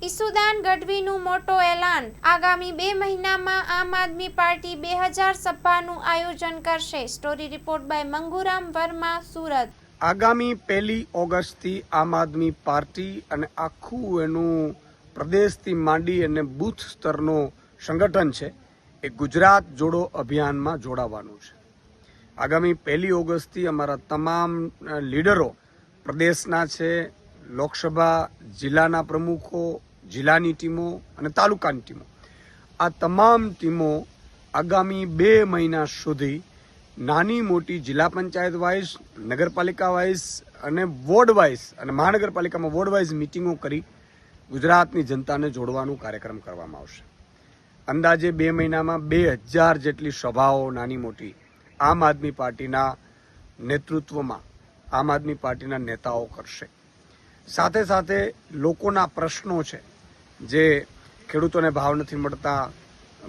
ઈસુદાન ગઢવીનું મોટો એલાન, આગામી 2 મહિનામાં આમ આદમી પાર્ટી 2000 સભાનું આયોજન કરશે. Story report by Manguram Verma, Surat. આગામી 1 ઓગસ્ટથી આમ આદમી પાર્ટી અને આખું એનું પ્રદેશથી માંડી અને બૂથ સ્તરનો સંગઠન છે એ ગુજરાત જોડો અભિયાનમાં જોડાવાનું છે. આગામી 1 ઓગસ્ટથી અમારા તમામ લીડરો પ્રદેશના છે, લોકસભા જિલ્લાના પ્રમુખો, જિલ્લાની ટીમો અને તાલુકાની ટીમો, આ તમામ ટીમો આગામી 2 મહિના સુધી નાની મોટી જિલ્લા પંચાયત વાઇઝ, નગરપાલિકા વાઇઝ અને વોર્ડ વાઇઝ અને મહાનગરપાલિકામાં વોર્ડ વાઇઝ મિટિંગો કરી ગુજરાતની જનતાને જોડવાનું કાર્યક્રમ કરવામાં આવશે. અંદાજે 2 મહિનામાં 2000 જેટલી સભાઓ નાની મોટી આમ આદમી પાર્ટીના નેતૃત્વમાં આમ આદમી પાર્ટીના નેતાઓ કરશે. સાથે સાથે લોકોના પ્રશ્નો છે, જે ખેડૂતોને ભાવ નથી મળતા,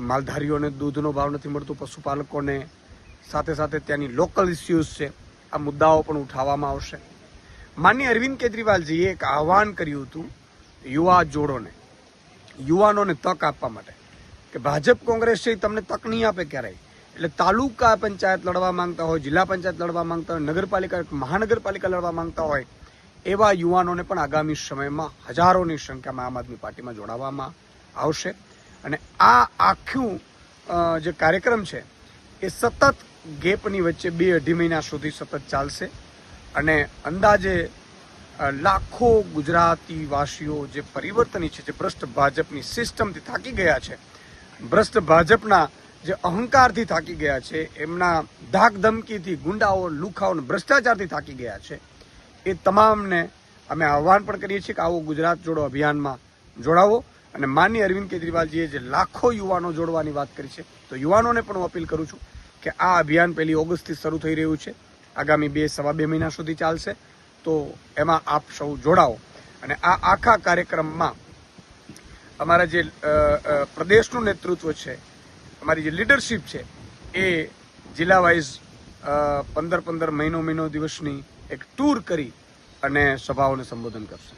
માલધારીઓને દૂધનો ભાવ નથી મળતું, પશુપાલકોને, સાથે સાથે ત્યાંની લોકલ ઇસ્યુઝ છે, આ મુદ્દાઓ પણ ઉઠાવવામાં આવશે. માનનીય અરવિંદ કેજરીવાલજીએ એક આહવાન કર્યું હતું યુવાનોને તક આપવા માટે કે ભાજપ કોંગ્રેસ છે તમને તક નહીં આપે ક્યારેય. એટલે તાલુકા પંચાયત લડવા માંગતા હોય, જિલ્લા પંચાયત લડવા માંગતા હોય, નગરપાલિકા મહાનગરપાલિકા લડવા માંગતા હોય, એવા યુવાનોને પણ આગામી સમયમાં હજારોની સંખ્યામાં આમ આદમી પાર્ટીમાં જોડાવામાં આવશે. અને આ આખું જે કાર્યક્રમ છે એ સતત ગેપની વચ્ચે 2-2.5 મહિના સુધી સતત ચાલશે. અને અંદાજે લાખો ગુજરાતી વાસીઓ જે પરિવર્તન છે, જે ભ્રષ્ટ ભાજપની સિસ્ટમથી થાકી ગયા છે, ભ્રષ્ટ ભાજપના જે અહંકારથી થાકી ગયા છે, એમના ધાક ધમકીથી, ગુંડાઓ, લુખાઓ, ભ્રષ્ટાચારથી થાકી ગયા છે, એ તમામને અમે આહવાન પણ કરીએ છીએ કે આવો ગુજરાત જોડો અભિયાનમાં જોડાવો. અને માનનીય અરવિંદ કેજરીવાલજીએ જે લાખો યુવાનો જોડવાની વાત કરી છે, તો યુવાનોને પણ હું અપીલ કરું છું કે આ અભિયાન 1 ઓગસ્ટથી શરૂ થઈ રહ્યું છે, આગામી 2-2.5 મહિના સુધી ચાલશે. તો એમાં આપ સૌ જોડાઓ. અને આ આખા કાર્યક્રમમાં અમારા જે પ્રદેશનું નેતૃત્વ છે, અમારી જે લીડરશીપ છે, એ જિલ્લા વાઇઝ 15 મહિનો દિવસની એક ટૂર કરી અને સભાઓને સંબોધન કરશે.